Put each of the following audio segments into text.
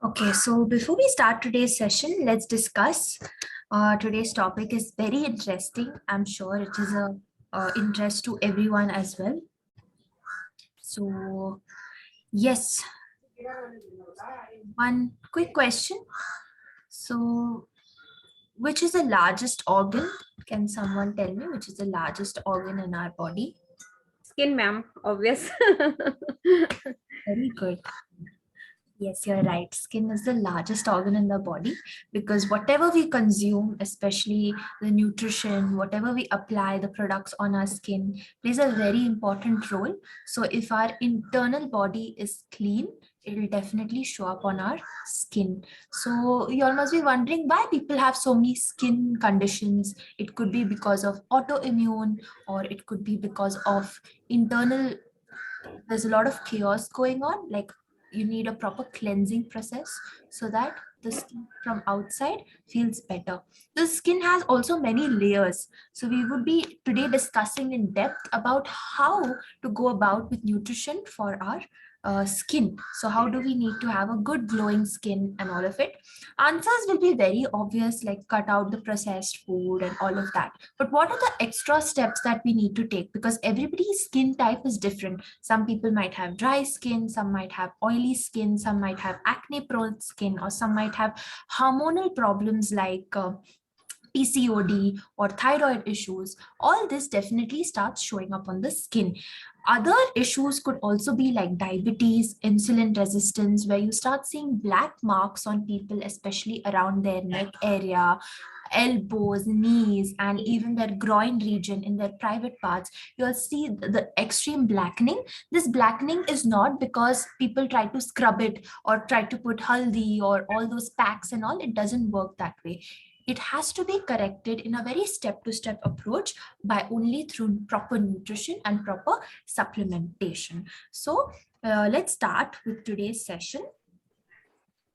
Okay, so before we start today's session, let's discuss. Today's topic is very interesting. I'm sure it is a interest to everyone as well. So yes, one quick question. So, which is the largest organ? Can someone tell me which is the largest organ in our body? Skin, ma'am, obvious. Very good. Yes, you're right. Skin is the largest organ in the body because whatever we consume, especially the nutrition, whatever we apply, the products on our skin plays a very important role. So if our internal body is clean, it will definitely show up on our skin. So you all must be wondering why people have so many skin conditions. It could be because of autoimmune, or it could be because of internal, there's a lot of chaos going on. Like, you need a proper cleansing process so that the skin from outside feels better. The skin has also many layers, so we would be today discussing in depth about how to go about with nutrition for our skin. So how do we need to have a good glowing skin and all of it? Answers will be very obvious, like cut out the processed food and all of that. But what are the extra steps that we need to take? Because everybody's skin type is different. Some people might have dry skin, some might have oily skin, some might have acne prone skin, or some might have hormonal problems like PCOD or thyroid issues. All this definitely starts showing up on the skin. Other issues could also be like diabetes, insulin resistance, where you start seeing black marks on people, especially around their neck area, elbows, knees, and even their groin region in their private parts. You'll see the extreme blackening. This blackening is not because people try to scrub it or try to put haldi or all those packs and all. It doesn't work that way. It has to be corrected in a very step-to-step approach by only through proper nutrition and proper supplementation. So let's start with today's session.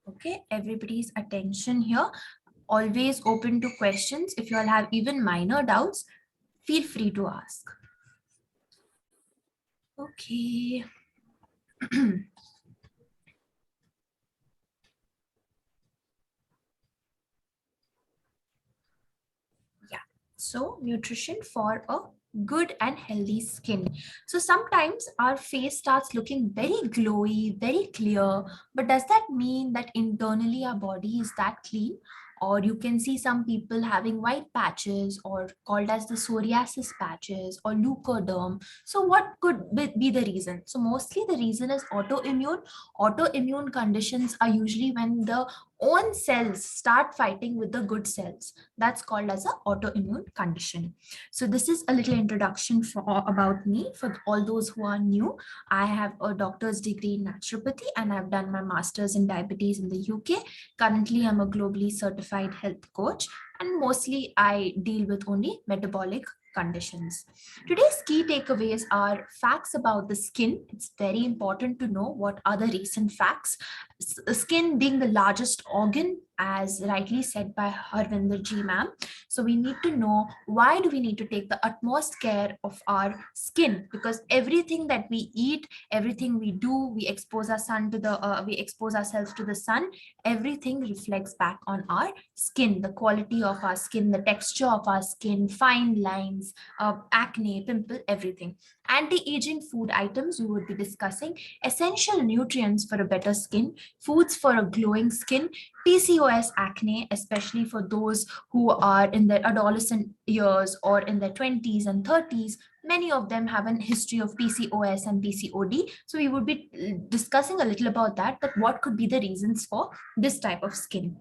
Okay, everybody's attention here. Always open to questions. If you all have even minor doubts, feel free to ask. Okay. Yeah. So nutrition for a good and healthy skin. So sometimes our face starts looking very glowy, very clear, but does that mean that internally our body is that clean? Or you can see some people having white patches, or called as the psoriasis patches or leukoderm. So what could be the reason? So mostly the reason is autoimmune. Autoimmune conditions are usually when the own cells start fighting with the good cells. That's called as an autoimmune condition. So this is a little introduction for about me. For all those who are new, I have a doctor's degree in naturopathy and I've done my master's in diabetes in the UK. Currently, I'm a globally certified health coach, and mostly I deal with only metabolic conditions. Today's key takeaways are facts about the skin. It's very important to know what are the recent facts. Skin being the largest organ, as rightly said by Harvinder Ji ma'am. So we need to know why do we need to take the utmost care of our skin, because everything that we eat, everything we do, we expose ourselves to the sun. Everything reflects back on our skin, the quality of our skin, the texture of our skin, fine lines, acne, pimple, everything. Anti-aging food items we would be discussing, essential nutrients for a better skin, foods for a glowing skin, PCOS acne, especially for those who are in their adolescent years or in their 20s and 30s. Many of them have a history of PCOS and PCOD. So we would be discussing a little about that what could be the reasons for this type of skin.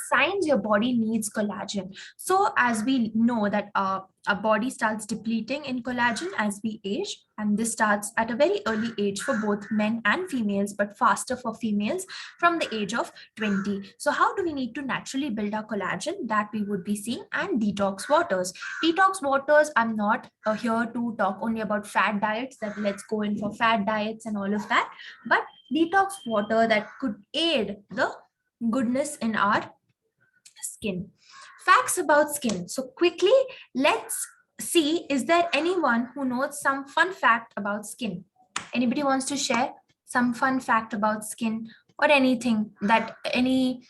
Signs your body needs collagen. So as we know that our body starts depleting in collagen as we age, and this starts at a very early age for both men and females, but faster for females from the age of 20. So how do we need to naturally build our collagen? That we would be seeing. And detox waters. Detox waters, I'm not here to talk only about fat diets, that let's go in for fat diets and all of that, but detox water that could aid the goodness in our skin. Facts about skin. So quickly, let's see, is there anyone who knows some fun fact about skin? Anybody wants to share some fun fact about skin? or anything that any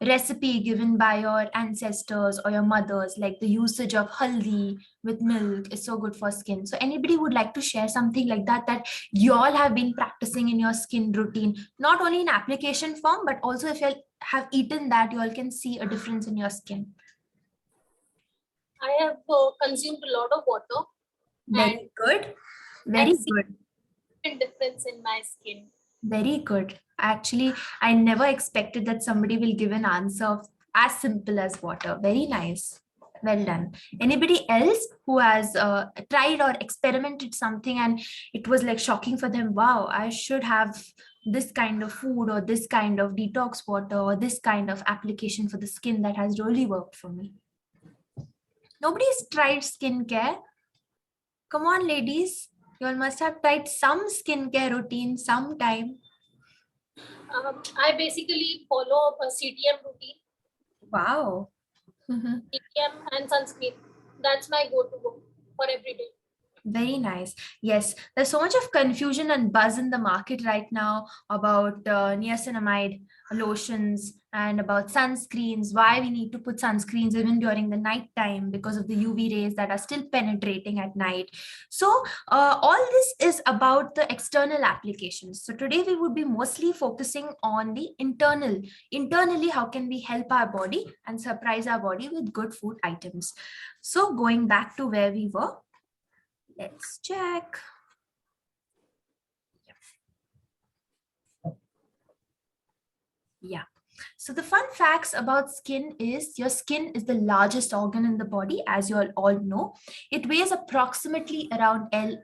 recipe given by your ancestors or your mothers, like the usage of haldi with milk is so good for skin. So anybody would like to share something like that that you all have been practicing in your skin routine, not only in application form, but also if you have eaten that, you all can see a difference in your skin. I have consumed a lot of water and Very good. I've Very seen good. a difference in my skin. Very good. Actually, I never expected that somebody will give an answer of as simple as water. Very nice. Well done. Anybody else who has tried or experimented something and it was like shocking for them? Wow, I should have this kind of food or this kind of detox water or this kind of application for the skin that has really worked for me. Nobody's tried skincare. Come on, ladies. You all must have tried some skincare routine sometime. I basically follow a CTM routine, Wow. CTM and sunscreen. That's my go-to for every day. Very nice. Yes, there's so much of confusion and buzz in the market right now about niacinamide lotions and about sunscreens, why we need to put sunscreens even during the night time because of the UV rays that are still penetrating at night. So, all this is about the external applications. So, today we would be mostly focusing on the internal. Internally, how can we help our body and surprise our body with good food items? So, going back to where we were, let's check. Yeah. So the fun facts about skin is your skin is the largest organ in the body, as you all know. It weighs approximately around 8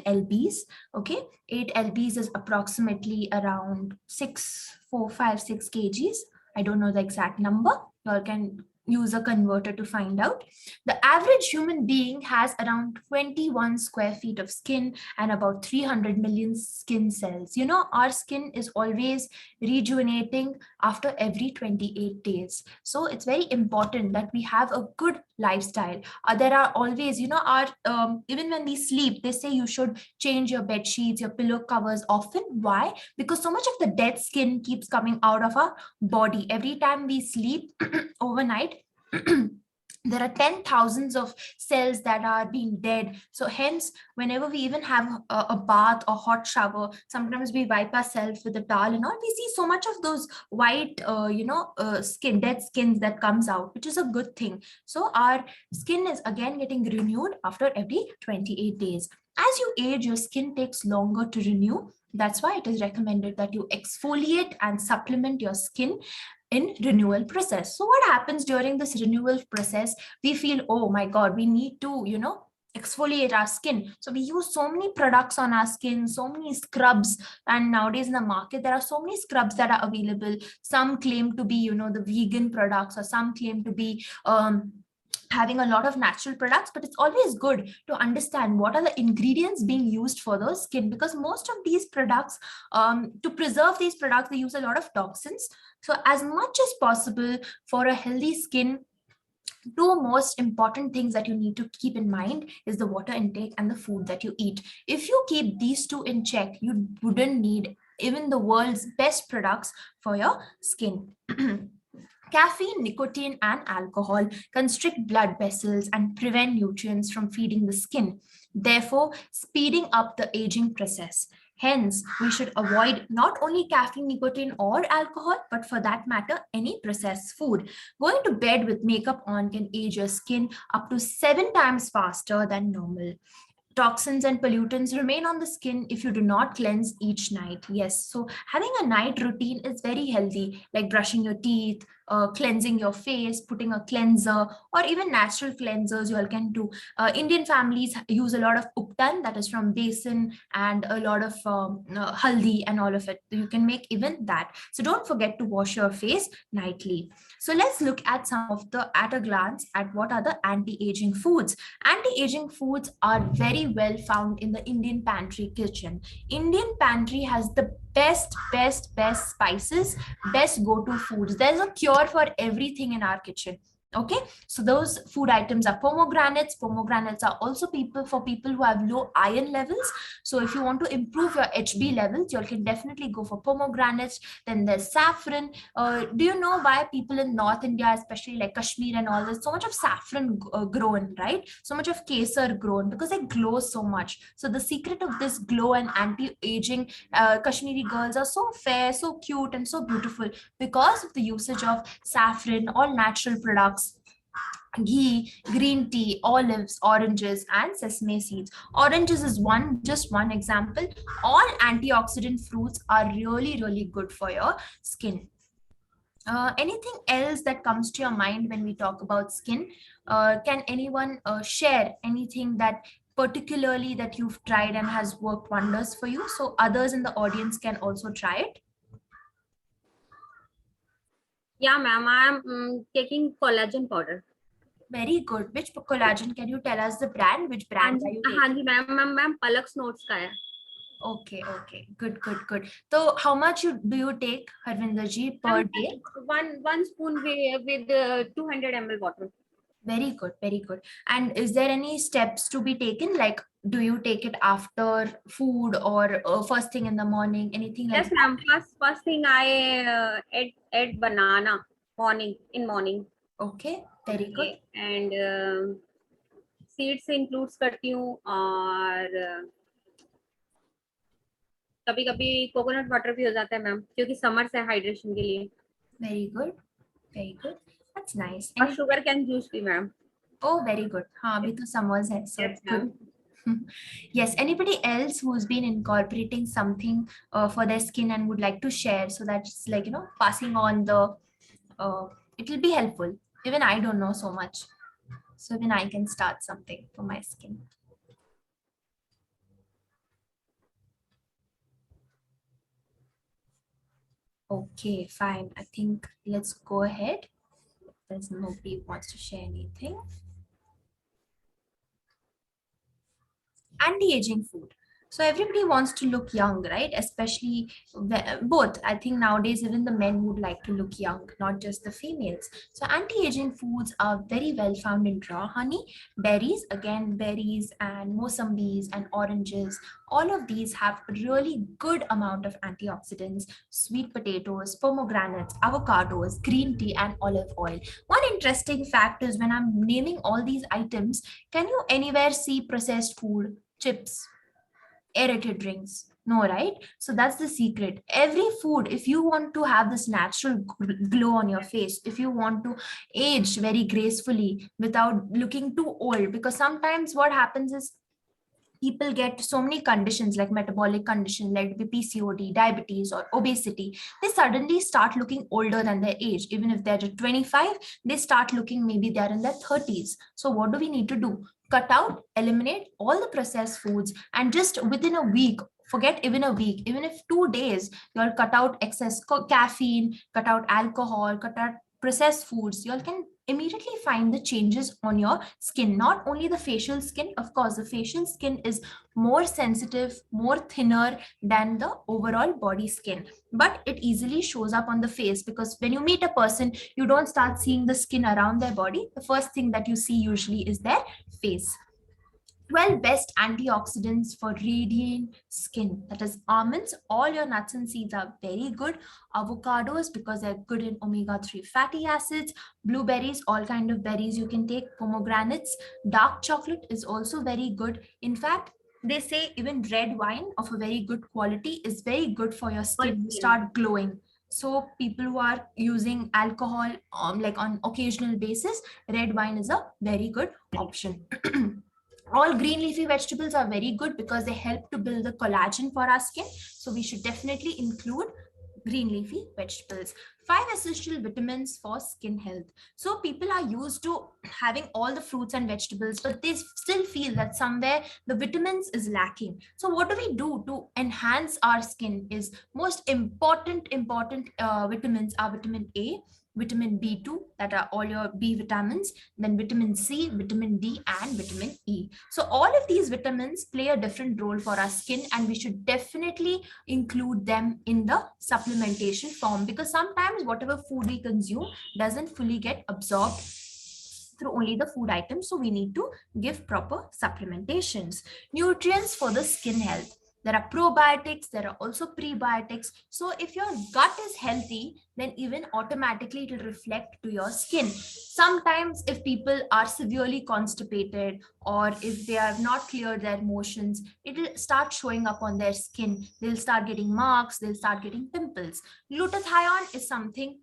lbs. Okay, 8 lbs is approximately around 6 kgs. I don't know the exact number. You all can use a converter to find out. The average human being has around 21 square feet of skin and about 300 million skin cells. You know, our skin is always rejuvenating after every 28 days. So it's very important that we have a good lifestyle. There are always, you know, our even when we sleep, they say you should change your bed sheets, your pillow covers often. Why? Because so much of the dead skin keeps coming out of our body every time we sleep overnight. There are 10,000s of cells that are being dead. So hence, whenever we even have a bath or hot shower, sometimes we wipe ourselves with a towel and all, we see so much of those white, skin, dead skins that comes out, which is a good thing. So our skin is again getting renewed after every 28 days. As you age, your skin takes longer to renew. That's why it is recommended that you exfoliate and supplement your skin in renewal process. So what happens during this renewal process? We feel, oh my god, we need to, you know, exfoliate our skin. So we use so many products on our skin, so many scrubs, and nowadays in the market there are so many scrubs that are available. Some claim to be, you know, the vegan products, or some claim to be having a lot of natural products, but it's always good to understand what are the ingredients being used for the skin, because most of these products, to preserve these products, they use a lot of toxins. So as much as possible, for a healthy skin, two most important things that you need to keep in mind is the water intake and the food that you eat. If you keep these two in check, you wouldn't need even the world's best products for your skin. Caffeine, nicotine, and alcohol constrict blood vessels and prevent nutrients from feeding the skin, therefore, speeding up the aging process. Hence, we should avoid not only caffeine, nicotine, or alcohol, but for that matter, any processed food. Going to bed with makeup on can age your skin up to 7 times faster than normal. Toxins and pollutants remain on the skin if you do not cleanse each night. Yes, so having a night routine is very healthy, like brushing your teeth, cleansing your face, putting a cleanser, or even natural cleansers you all can do. Indian families use a lot of uptan, that is from basin, and a lot of haldi and all of it. You can make even that. So don't forget to wash your face nightly. So let's look at some of the, at a glance, at what are the anti-aging foods. Anti-aging foods are very well found in the Indian pantry kitchen. Indian pantry has the best spices, best go-to foods. There's a cure for everything in our kitchen. Okay, so those food items are pomegranates. Pomegranates are also for people who have low iron levels. So if you want to improve your HB levels, you can definitely go for pomegranates. Then there's saffron. Do you know why people in North India, especially like Kashmir and all, there's so much of saffron grown, right? So much of kesar grown because they glow so much. So the secret of this glow and anti-aging, Kashmiri girls are so fair, so cute, and so beautiful because of the usage of saffron, all natural products, ghee, green tea, olives, oranges, and sesame seeds. Oranges is just one example. All antioxidant fruits are really, really good for your skin. Anything else that comes to your mind when we talk about skin? Can anyone share anything that particularly that you've tried and has worked wonders for you, so others in the audience can also try it? Yeah, ma'am. I'm taking collagen powder. Very good. Which collagen? Can you tell us the brand? Which brands are you हाँ taking? जी ma'am ma'am पलक्स notes का है. Okay, okay. Good, good, good. So how much do you take, Harvinder ji, per day? One spoon with 200 ml water. Very good, very good. And is there any steps to be taken? Like, do you take it after food or first thing in the morning? Anything like Yes, that? ma'am. First thing I ate banana morning. Okay, very good. Okay, and seeds includes करती हूँ और कभी कभी coconut water भी हो जाता है ma'am क्योंकि समर से हाइड्रेशन के लिए. Very good, very good. That's nice. और Any? शुगर कैन जूस भी मैम. Oh, very good. हाँ, अभी तो summers है, so yes it's good. Ma'am. Yes, anybody else who's been incorporating something for their skin and would like to share, so that's like, passing on the, it will be helpful. Even I don't know so much, so even I can start something for my skin. Okay, fine. I think let's go ahead. There's nobody who wants to share anything. Anti-aging food. So everybody wants to look young, right? Especially both. I think nowadays even the men would like to look young, not just the females. So anti-aging foods are very well found in raw honey, berries, again berries and mosambis and oranges. All of these have a really good amount of antioxidants, sweet potatoes, pomegranates, avocados, green tea, and olive oil. One interesting fact is when I'm naming all these items, can you anywhere see processed food, chips, aerated drinks? No, right? So that's the secret. Every food, if you want to have this natural glow on your face, if you want to age very gracefully without looking too old, because sometimes what happens is people get so many conditions like metabolic condition like PCOD, diabetes, or obesity. They suddenly start looking older than their age. Even if they're at 25, they start looking maybe they're in their 30s. So what do we need to do? Cut out, eliminate all the processed foods, and just within a week, forget even a week, even if 2 days, you'll cut out excess caffeine, cut out alcohol, cut out processed foods. You all can immediately find the changes on your skin. Not only the facial skin, of course, the facial skin is more sensitive, more thinner than the overall body skin, but it easily shows up on the face because when you meet a person, you don't start seeing the skin around their body. The first thing that you see usually is their face. 12 best antioxidants for radiant skin. That is almonds. All your nuts and seeds are very good. Avocados because they're good in omega-3 fatty acids. Blueberries, all kind of berries you can take. Pomegranates. Dark chocolate is also very good. In fact, they say even red wine of a very good quality is very good for your For skin. You skin. start glowing. So people who are using alcohol like on occasional basis, red wine is a very good option. All green leafy vegetables are very good because they help to build the collagen for our skin. So we should definitely include green leafy vegetables. 5 essential vitamins for skin health. So people are used to having all the fruits and vegetables, but they still feel that somewhere the vitamins is lacking. So what do we do to enhance our skin? Is most important vitamins are vitamin A, vitamin B2, that are all your B vitamins, then vitamin C, vitamin D, and vitamin E. So all of these vitamins play a different role for our skin, and we should definitely include them in the supplementation form because sometimes whatever food we consume doesn't fully get absorbed through only the food items. So we need to give proper supplementations. Nutrients for the skin health. There are probiotics, there are also prebiotics. So if your gut is healthy, then even automatically it will reflect to your skin. Sometimes if people are severely constipated, or if they have not cleared their motions, it will start showing up on their skin. They'll start getting marks, they'll start getting pimples. Glutathione is something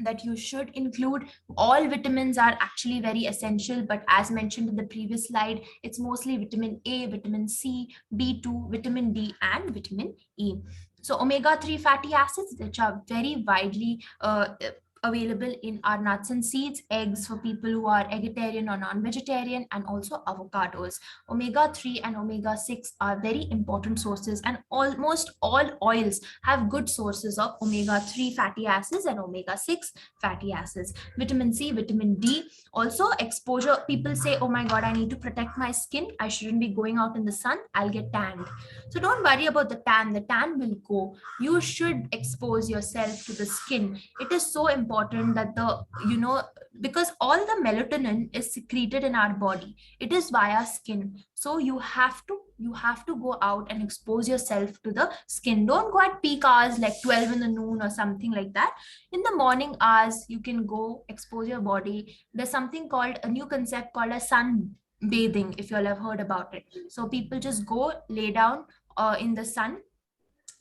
that you should include. All vitamins are actually very essential, but as mentioned in the previous slide, it's mostly vitamin A, vitamin C, B2, vitamin D, and vitamin E. So omega-3 fatty acids, which are very widely available in our nuts and seeds, eggs for people who are vegetarian or non-vegetarian, and also avocados. Omega-3 and omega-6 are very important sources, and almost all oils have good sources of omega-3 fatty acids and omega-6 fatty acids. Vitamin C, vitamin D, also exposure. People say, oh my god, I need to protect my skin, I shouldn't be going out in the sun, I'll get tanned. So don't worry about the tan will go. You should expose yourself to the skin. It is so important that because all the melatonin is secreted in our body, it is via skin. So you have to go out and expose yourself to the skin. Don't go at peak hours like 12 in the noon or something like that. In the morning hours, you can go expose your body. There's something called a new concept called a sun bathing, if you all have heard about it. So people just go lay down in the sun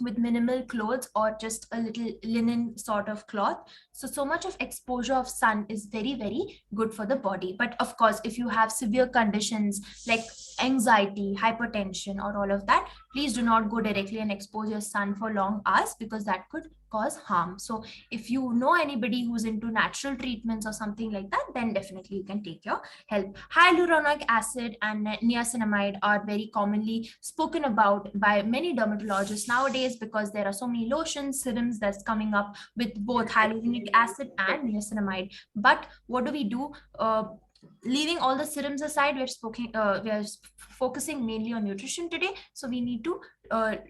with minimal clothes or just a little linen sort of cloth. So much of exposure of sun is very, very good for the body. But of course, if you have severe conditions like anxiety, hypertension, or all of that, please do not go directly and expose your sun for long hours, because that could cause harm. So if you know anybody who's into natural treatments or something like that, then definitely you can take your help. Hyaluronic acid and niacinamide are very commonly spoken about by many dermatologists nowadays, because there are so many lotions, serums that's coming up with both hyaluronic acid and niacinamide. But what do we do? Leaving all the serums aside, we're focusing mainly on nutrition today. So we need to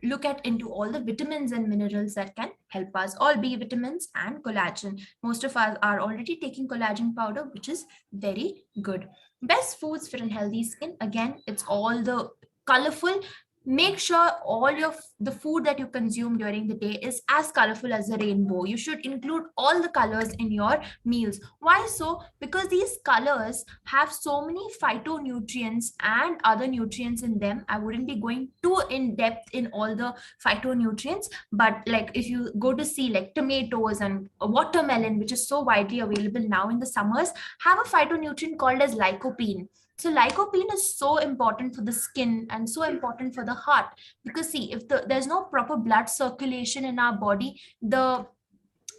look at into all the vitamins and minerals that can help us, all B vitamins and collagen. Most of us are already taking collagen powder, which is very good. Best foods for a healthy skin. Again, it's all the colorful. Make sure all the food that you consume during the day is as colorful as a rainbow. You should include all the colors in your meals. Why so? Because these colors have so many phytonutrients and other nutrients in them. I wouldn't be going too in depth in all the phytonutrients, but like if you go to see like tomatoes and watermelon, which is so widely available now in the summers, have a phytonutrient called as lycopene. So lycopene is so important for the skin and so important for the heart, because see, if there's no proper blood circulation in our body, the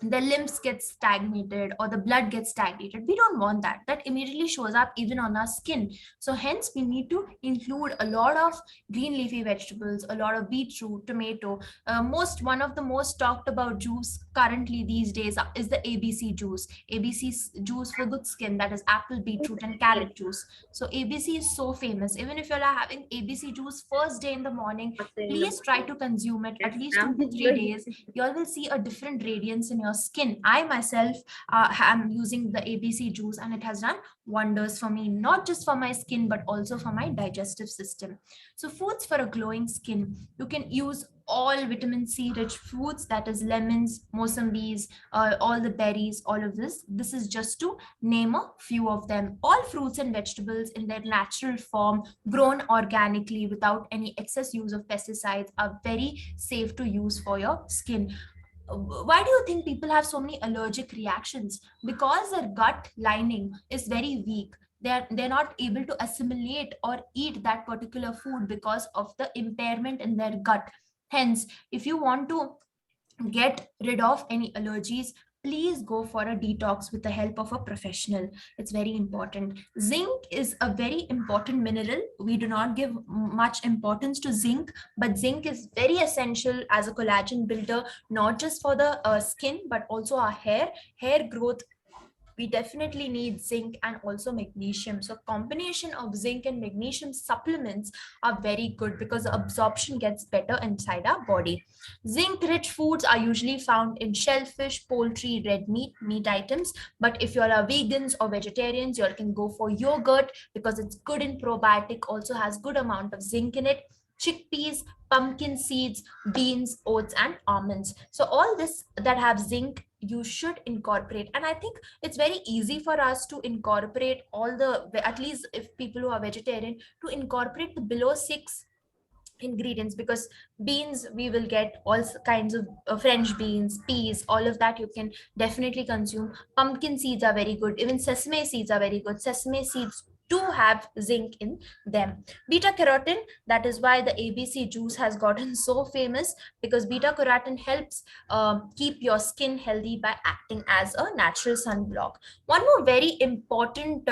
limbs get stagnated or the blood gets stagnated. We don't want that. That immediately shows up even on our skin. So hence we need to include a lot of green leafy vegetables, a lot of beetroot, tomato. One of the most talked about juice currently these days is the ABC juice. ABC juice for good skin, that is apple, beetroot, and carrot juice. So ABC is so famous. Even if you're having ABC juice first day in the morning, please try to consume it at least 2 to 3 days. You all will see a different radiance in your skin. I myself am using the ABC juice, and it has done wonders for me, not just for my skin but also for my digestive system. So foods for a glowing skin, you can use all vitamin C rich foods, that is lemons, mosambis, all the berries, all of this is just to name a few of them. All fruits and vegetables in their natural form, grown organically without any excess use of pesticides, are very safe to use for your skin. Why do you think people have so many allergic reactions? Because their gut lining is very weak. They're not able to assimilate or eat that particular food because of the impairment in their gut. Hence, if you want to get rid of any allergies, please go for a detox with the help of a professional. It's very important. Zinc is a very important mineral. We do not give much importance to zinc, but zinc is very essential as a collagen builder, not just for the skin but also our hair growth. we definitely need zinc and also magnesium. So combination of zinc and magnesium supplements are very good because the absorption gets better inside our body. Zinc rich foods are usually found in shellfish, poultry, red meat items. But if you're a vegans or vegetarians, you can go for yogurt because it's good in probiotic, also has good amount of zinc in it. Chickpeas, pumpkin seeds, beans, oats, and almonds. So all this that have zinc you should incorporate. And I think it's very easy for us to incorporate all the, at least if people who are vegetarian, to incorporate the below six ingredients, because beans we will get all kinds of french beans, peas, all of that you can definitely consume. Pumpkin seeds are very good, even sesame seeds are very good. Sesame seeds do have zinc in them. Beta carotene, that is why the ABC juice has gotten so famous, because beta carotene helps keep your skin healthy by acting as a natural sunblock. One more very important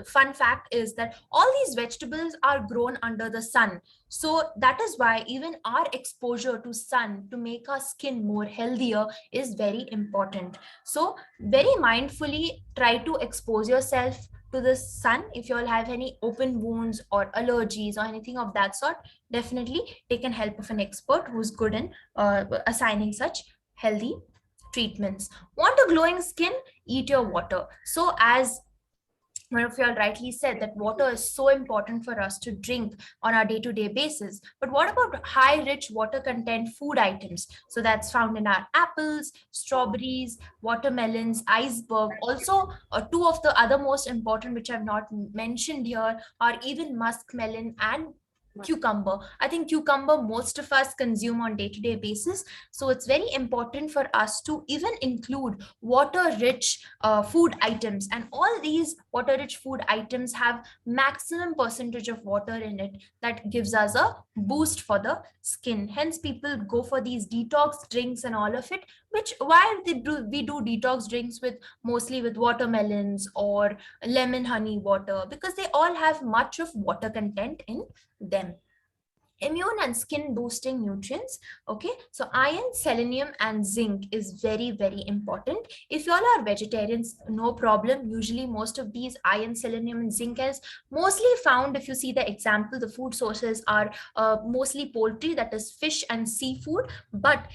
fun fact is that all these vegetables are grown under the sun. So that is why even our exposure to sun to make our skin more healthier is very important. So very mindfully try to expose yourself to the sun. If you all have any open wounds or allergies or anything of that sort, definitely take an help of an expert who's good in assigning such healthy treatments. Want a glowing skin? Eat your water. So as one of you all rightly said, that water is so important for us to drink on our day-to-day basis. But what about high rich water content food items? So that's found in our apples, strawberries, watermelons, iceberg. Also, two of the other most important which I've not mentioned here are even muskmelon and cucumber. I think cucumber most of us consume on day-to-day basis. So it's very important for us to even include water rich food items, and all these water rich food items have maximum percentage of water in it that gives us a boost for the skin. Hence people go for these detox drinks and all of it, which why we do detox drinks with mostly with watermelons or lemon honey water, because they all have much of water content in them. Immune and skin boosting nutrients. Okay, so iron, selenium, and zinc is very important. If you all are vegetarians, no problem. Usually most of these iron, selenium, and zinc is mostly found, if you see the example, the food sources are mostly poultry, that is fish and seafood. But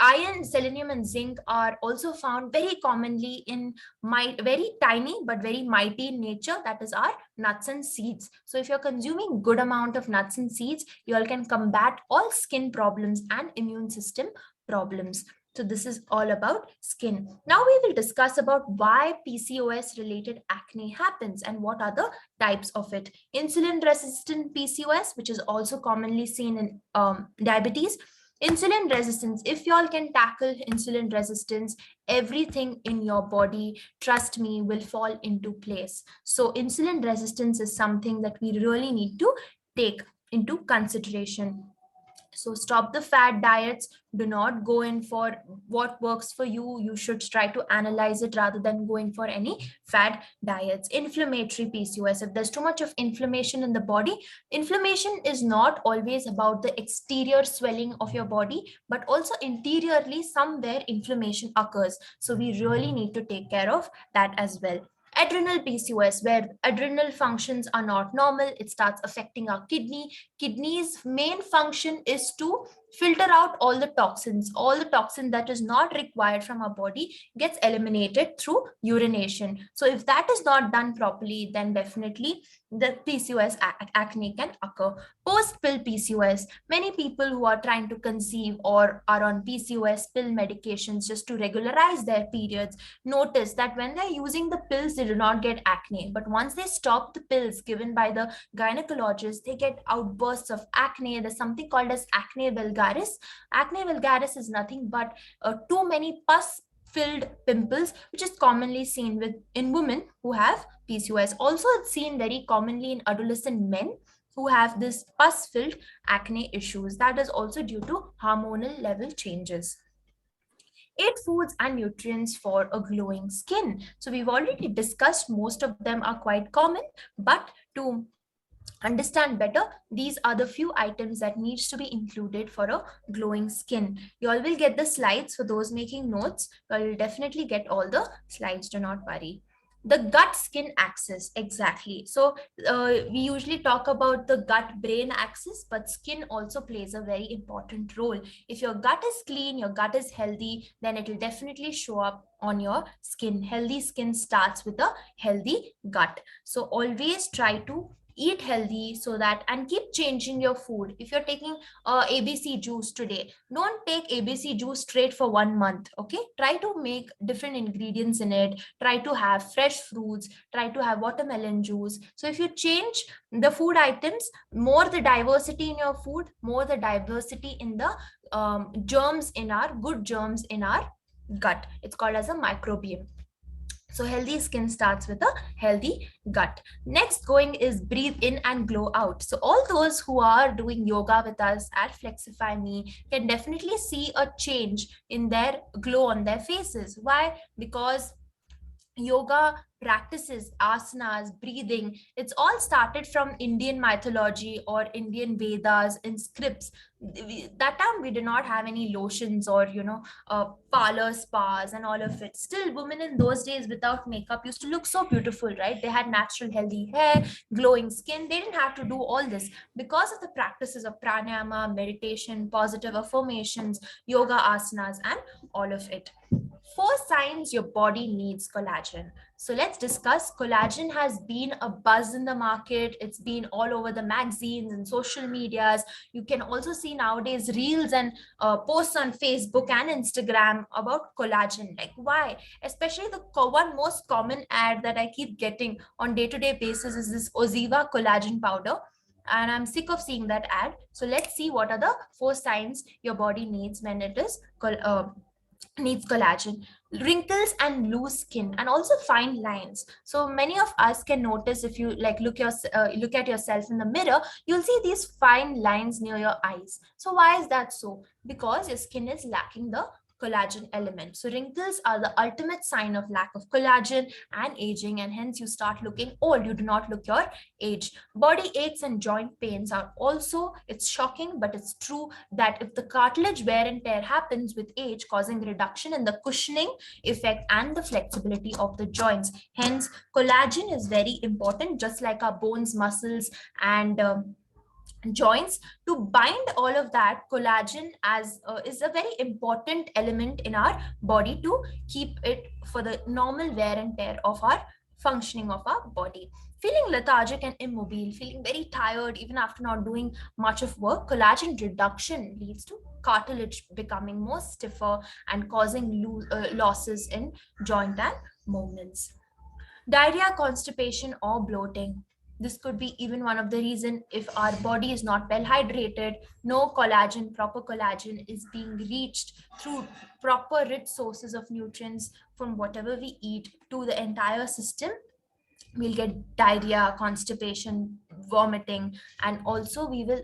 iron, selenium, and zinc are also found very commonly in very tiny but very mighty in nature, that is our nuts and seeds. So if you're consuming good amount of nuts and seeds, you all can combat all skin problems and immune system problems. So this is all about skin. Now we will discuss about why PCOS related acne happens and what are the types of it. Insulin resistant PCOS, which is also commonly seen in diabetes. Insulin resistance, if y'all can tackle insulin resistance, everything in your body, trust me, will fall into place. So insulin resistance is something that we really need to take into consideration. So stop the fad diets. Do not go in for what works for you. You should try to analyze it rather than going for any fad diets. Inflammatory PCOS. If there's too much of inflammation in the body, inflammation is not always about the exterior swelling of your body, but also interiorly somewhere inflammation occurs. So we really need to take care of that as well. Adrenal PCOS, where adrenal functions are not normal, it starts affecting our kidneys main function is to filter out all the toxin that is not required from our body gets eliminated through urination. So if that is not done properly, then definitely the PCOS acne can occur. Post pill PCOS, many people who are trying to conceive or are on PCOS pill medications just to regularize their periods notice that when they're using the pills they do not get acne, but once they stop the pills given by the gynecologist, they get outbursts of acne. There's something called as acne vulgaris. Acne vulgaris is nothing but too many pus filled pimples, which is commonly seen with in women who have PCOS. Also, it's seen very commonly in adolescent men who have this pus filled acne issues. That is also due to hormonal level changes. 8 foods and nutrients for a glowing skin. So we've already discussed most of them are quite common, but to understand better, these are the few items that needs to be included for a glowing skin. You all will get the slides. For those making notes, you will definitely get all the slides, do not worry. The gut skin axis, exactly. So we usually talk about the gut brain axis, but skin also plays a very important role. If your gut is clean, your gut is healthy, then it will definitely show up on your skin. Healthy skin starts with a healthy gut. So always try to eat healthy, so that, and keep changing your food. If you're taking ABC juice today, don't take ABC juice straight for 1 month. Okay, try to make different ingredients in it, try to have fresh fruits, try to have watermelon juice. So if you change the food items, more the diversity in your food, more the diversity in the germs in our good germs in our gut. It's called as a microbiome. So healthy skin starts with a healthy gut. Next going is breathe in and glow out. So all those who are doing yoga with us at Flexify Me can definitely see a change in their glow on their faces. Why? Because yoga practices, asanas, breathing, it's all started from Indian mythology or Indian Vedas in scripts. That time we did not have any lotions or parlor spas and all of it. Still, women in those days without makeup used to look so beautiful, right? They had natural healthy hair, glowing skin. They didn't have to do all this because of the practices of pranayama, meditation, positive affirmations, yoga asanas, and all of it. 4 signs your body needs collagen. So let's discuss. Collagen has been a buzz in the market. It's been all over the magazines and social medias. You can also see nowadays reels and posts on Facebook and Instagram about collagen. Like, why? Especially the one most common ad that I keep getting on day-to-day basis is this Oziva collagen powder, and I'm sick of seeing that ad. So let's see what are the 4 signs your body needs when it is needs collagen. Wrinkles and loose skin, and also fine lines. So many of us can notice, if you like look at yourself in the mirror, you'll see these fine lines near your eyes. So why is that so? Because your skin is lacking the collagen element. So wrinkles are the ultimate sign of lack of collagen and aging, and hence you start looking old. You do not look your age. Body aches and joint pains are also, it's shocking, but it's true, that if the cartilage wear and tear happens with age, causing reduction in the cushioning effect and the flexibility of the joints. Hence, collagen is very important, just like our bones, muscles, and joints. To bind all of that, collagen as is a very important element in our body to keep it for the normal wear and tear of our functioning of our body. Feeling lethargic and immobile, feeling very tired even after not doing much of work, collagen reduction leads to cartilage becoming more stiffer and causing losses in joint and movements. Diarrhea, constipation, or bloating. This could be even one of the reason. If our body is not well hydrated, no collagen, proper collagen is being reached through proper rich sources of nutrients from whatever we eat to the entire system, we'll get diarrhea, constipation, vomiting. And also we will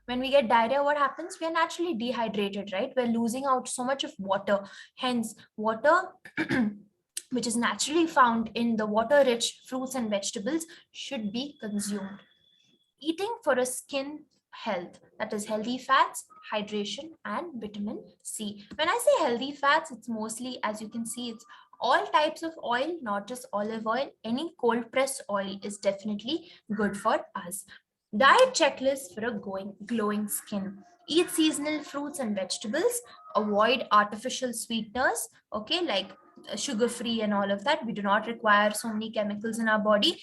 when we get diarrhea, what happens? We are naturally dehydrated, right? We're losing out so much of water. Hence, water which is naturally found in the water rich fruits and vegetables should be consumed. Eating for a skin health, that is healthy fats, hydration, and vitamin C. When I say healthy fats, it's mostly, as you can see, it's all types of oil, not just olive oil. Any cold pressed oil is definitely good for us. Diet checklist for a glowing skin. Eat seasonal fruits and vegetables. Avoid artificial sweeteners, okay, like sugar free and all of that. We do not require so many chemicals in our body.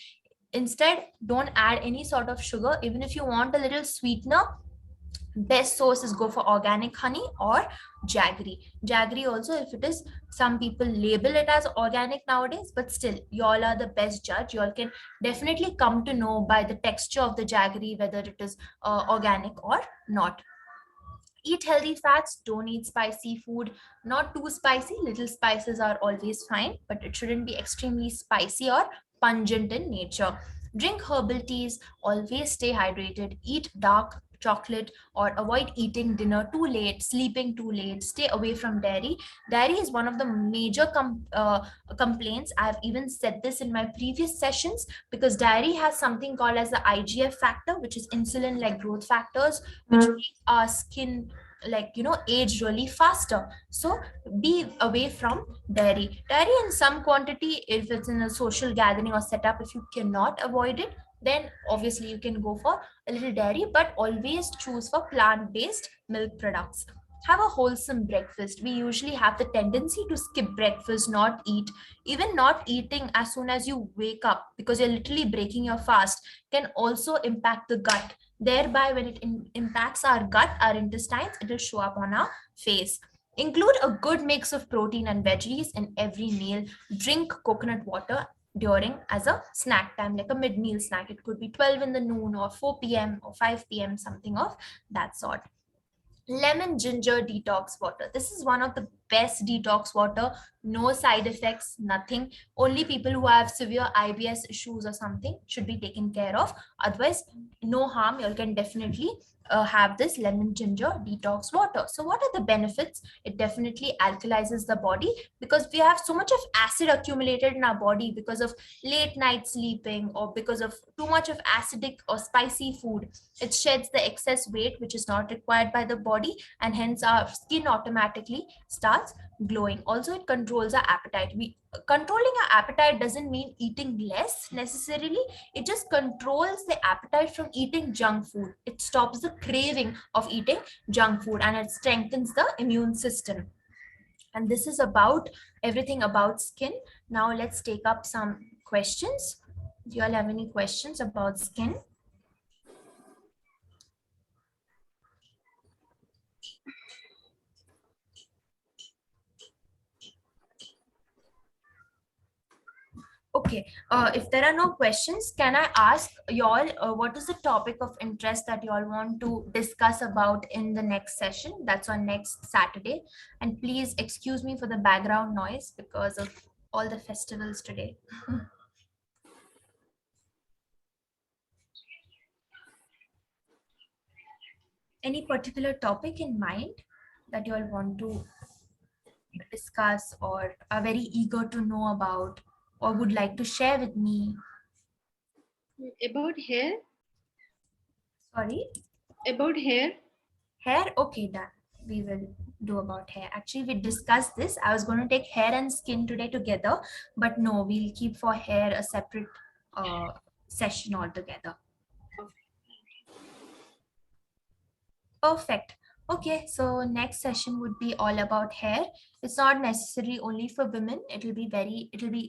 Instead, don't add any sort of sugar. Even if you want a little sweetener, best source is go for organic honey or jaggery. Jaggery also, if it is, some people label it as organic nowadays, but still, y'all are the best judge. Y'all can definitely come to know by the texture of the jaggery whether it is organic or not. Eat healthy fats, don't eat spicy food, not too spicy. Little spices are always fine, but it shouldn't be extremely spicy or pungent in nature. Drink herbal teas, always stay hydrated, eat dark chocolate, or avoid eating dinner too late, sleeping too late, stay away from dairy. Dairy is one of the major complaints. I've even said this in my previous sessions, because dairy has something called as the IGF factor, which is insulin like growth factors, which make our skin, like, age really faster. So be away from dairy in some quantity. If it's in a social gathering or setup, if you cannot avoid it, then obviously you can go for a little dairy, but always choose for plant-based milk products. Have a wholesome breakfast. We usually have the tendency to skip breakfast, not eat. Even not eating as soon as you wake up, because you're literally breaking your fast, can also impact the gut. Thereby, when it impacts our gut, our intestines, it will show up on our face. Include a good mix of protein and veggies in every meal. Drink coconut water during as a snack time, like a mid-meal snack. It could be 12 in the noon or 4 p.m. or 5 p.m., something of that sort. Lemon ginger detox water. This is one of the best detox water. No side effects, nothing. Only people who have severe IBS issues or something should be taken care of. Otherwise, no harm. You can definitely have this lemon ginger detox water. So what are the benefits? It definitely alkalizes the body, because we have so much of acid accumulated in our body because of late night sleeping, or because of too much of acidic or spicy food. It sheds the excess weight which is not required by the body, and hence our skin automatically starts glowing. Also, it controls our appetite. We Controlling our appetite doesn't mean eating less necessarily. It just controls the appetite from eating junk food. It stops the craving of eating junk food, and it strengthens the immune system. And this is about everything about skin. Now let's take up some questions. Do you all have any questions about skin? Okay, if there are no questions, can I ask y'all what is the topic of interest that y'all want to discuss about in the next session? That's on next Saturday. And please excuse me for the background noise because of all the festivals today. Any particular topic in mind that you all want to discuss, or are very eager to know about, or would like to share with me? About hair? Sorry? About hair? Hair? Okay, done. We will do about hair. Actually, we discussed this. I was going to take hair and skin today together, but no, we'll keep for hair a separate uh, session altogether. Perfect. Okay, so next session would be all about hair. It's not necessarily only for women. It'll be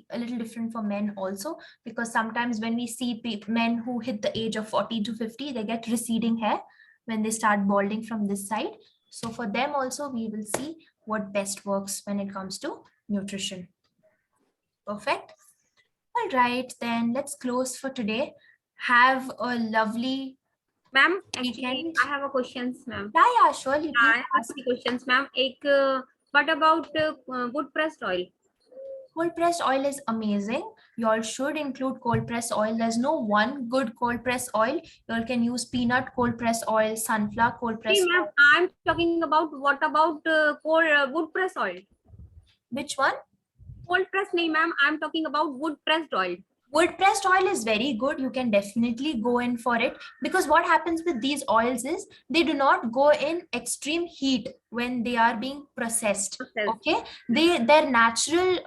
a little different for men also, because sometimes when we see men who hit the age of 40 to 50, they get receding hair when they start balding from this side. So for them also, we will see what best works when it comes to nutrition. Perfect. All right, then let's close for today. Have a lovely Ma'am, actually, weekend. I have a questions, ma'am. Yeah, surely. I Please have ask. three questions, ma'am. What about wood pressed oil? Cold pressed oil is amazing. You all should include cold pressed oil. There's no one good cold pressed oil. You all can use peanut cold pressed oil, sunflower cold See, pressed ma'am, oil. I'm talking about what about wood pressed oil? Which one? Cold pressed, nahi, ma'am. I'm talking about wood pressed oil. Wood pressed oil is very good. You can definitely go in for it, because what happens with these oils is they do not go in extreme heat when they are being processed. Processed. Okay, their natural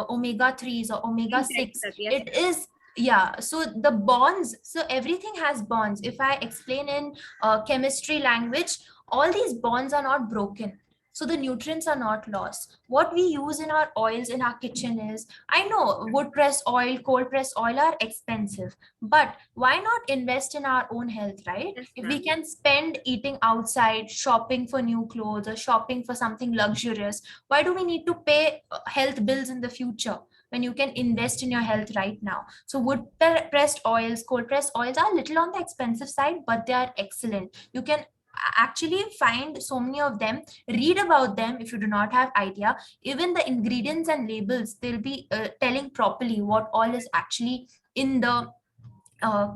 omega 3s or omega 6, Exactly. Yes. it is, yeah. So the bonds, so everything has bonds. If I explain in chemistry language, all these bonds are not broken, so the nutrients are not lost. What we use in our oils in our kitchen is, I know wood pressed oil, cold pressed oil are expensive, but why not invest in our own health, right? Yes, If we ma'am. can spend eating outside, shopping for new clothes, or shopping for something luxurious, why do we need to pay health bills in the future when you can invest in your health right now? So pressed oils, cold pressed oils are a little on the expensive side, but they are excellent. You can actually find so many of them, read about them if you do not have idea. Even the ingredients and labels, they'll be telling properly what all is actually in the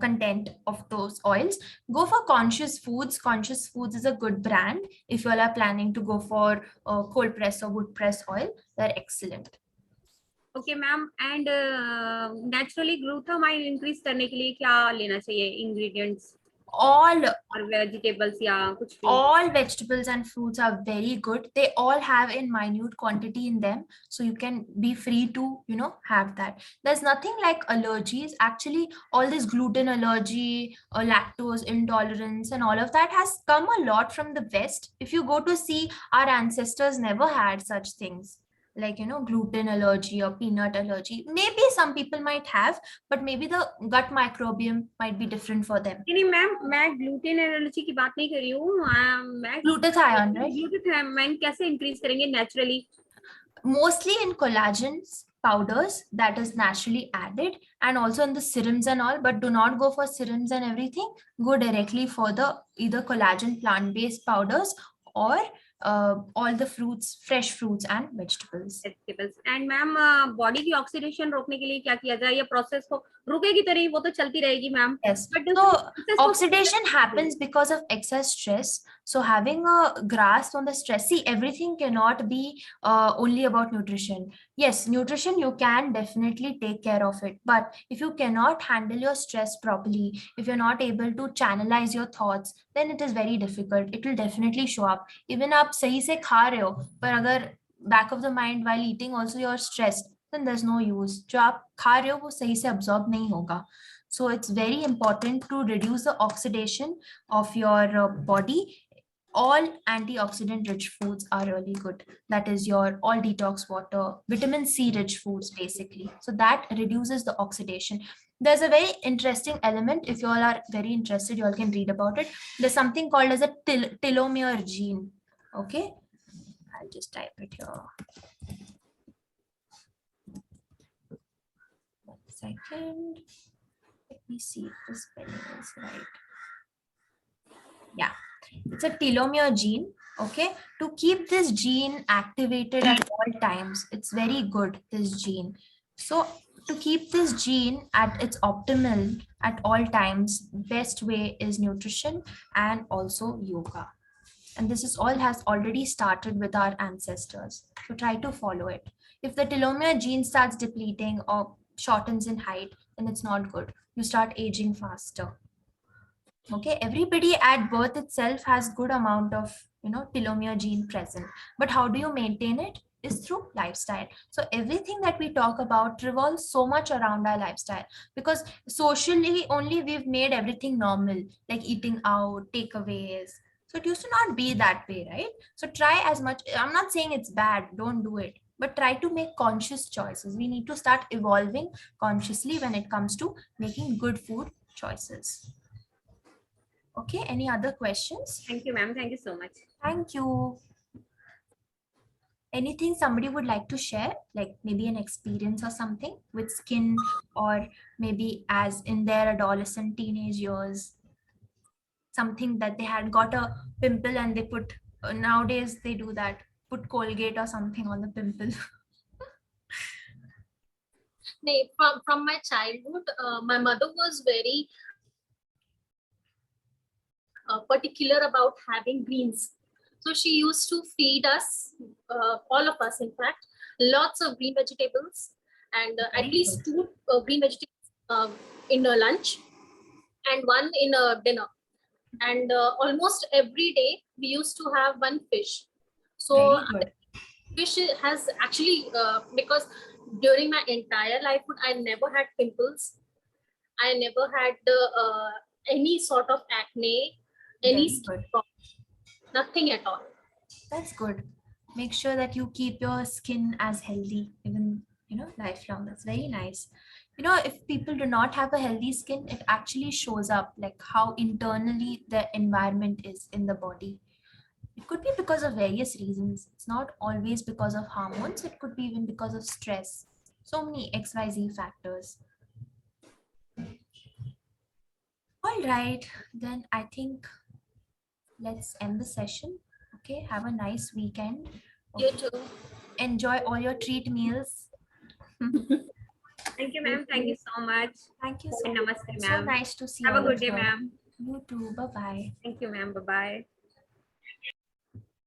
content of those oils. Go for Conscious Foods. Conscious Foods is a good brand. If you all are planning to go for cold press or wood press oil, they're excellent. Okay ma'am and naturally glutamine increase करने के लिए क्या लेना चाहिए ingredients All और vegetables या कुछ भी all vegetables and fruits are very good. They all have in minute quantity in them, so you can be free to have that. There's nothing like allergies. Actually, all this gluten allergy, lactose intolerance and all of that has come a lot from the West. If you go to see, our ancestors never had such things like gluten allergy or peanut allergy. Maybe some people might have, but maybe the gut microbiome might be different for them. नहीं ma'am मैं gluten allergy की बात नहीं कर रही हूँ मैं Glutathione, right? Glutamine कैसे इंक्रीज करेंगे naturally Mostly in collagen powders that is naturally added, and also in the serums and all, but do not go for serums and everything. Go directly for the either collagen plant-based powders or all the fruits, fresh fruits and vegetables. Vegetables and ma'am body की oxidation रोकने के लिए क्या किया जाए ये process को रुकेगी तो नहीं वो तो चलती रहेगी ma'am Yes. But So oxidation happens because of excess stress. So having a grasp on the stress, see, everything cannot be only about nutrition. Yes, nutrition, you can definitely take care of it. But if you cannot handle your stress properly, if you're not able to channelize your thoughts, then it is very difficult. It will definitely show up. Even आप सही से खा रहे हो, पर अगर back of the mind while eating also you're stressed, then there's no use. जो आप खा रहे हो वो सही से absorb नहीं होगा. So it's very important to reduce the oxidation of your body. All antioxidant rich foods are really good. That is your all detox water, vitamin C rich foods basically. So that reduces the oxidation. There's a very interesting element. If you all are very interested, you all can read about it. There's something called as a telomere gene. Okay, I'll just type it here. 1 second. Let me see if the spelling is right. Yeah, it's a telomere gene. Okay, to keep this gene activated at all times, it's very good, this gene. So to keep this gene at its optimal at all times, best way is nutrition and also yoga. And this is all has already started with our ancestors, so try to follow it. If the telomere gene starts depleting or shortens in height, then it's not good. You start aging faster. Okay, everybody at birth itself has good amount of telomere gene present, but how do you maintain it is through lifestyle. So everything that we talk about revolves so much around our lifestyle, because socially only we've made everything normal, like eating out, takeaways. So it used to not be that way, right? So try as much, I'm not saying it's bad, don't do it, but try to make conscious choices. We need to start evolving consciously when it comes to making good food choices. Okay, any other questions? Thank you, ma'am. Thank you so much. Thank you. Anything somebody would like to share, like maybe an experience or something with skin, or maybe as in their adolescent teenage years, something that they had got a pimple and they put, nowadays they do that, put Colgate or something on the pimple. From my childhood, my mother was very particular about having greens. So she used to feed us, all of us, in fact, lots of green vegetables, and at least 2 green vegetables in a lunch and 1 in a dinner. And almost every day we used to have 1 fish. So fish has actually, because during my entire lifehood, I never had pimples. I never had any sort of acne, any skin problem, nothing at all. That's good. Make sure that you keep your skin as healthy, even lifelong. That's very nice. If people do not have a healthy skin, it actually shows up like how internally the environment is in the body. It could be because of various reasons. It's not always because of hormones. It could be even because of stress. So many XYZ factors. All right, then I think let's end the session. Okay, have a nice weekend. Okay. You too. Enjoy all your treat meals. Thank you, ma'am. Thank you so much. Thank you And so much. namaste, So ma'am. nice to see Have a all good of day, you. ma'am. You too. Bye bye. Thank you, ma'am. Bye bye.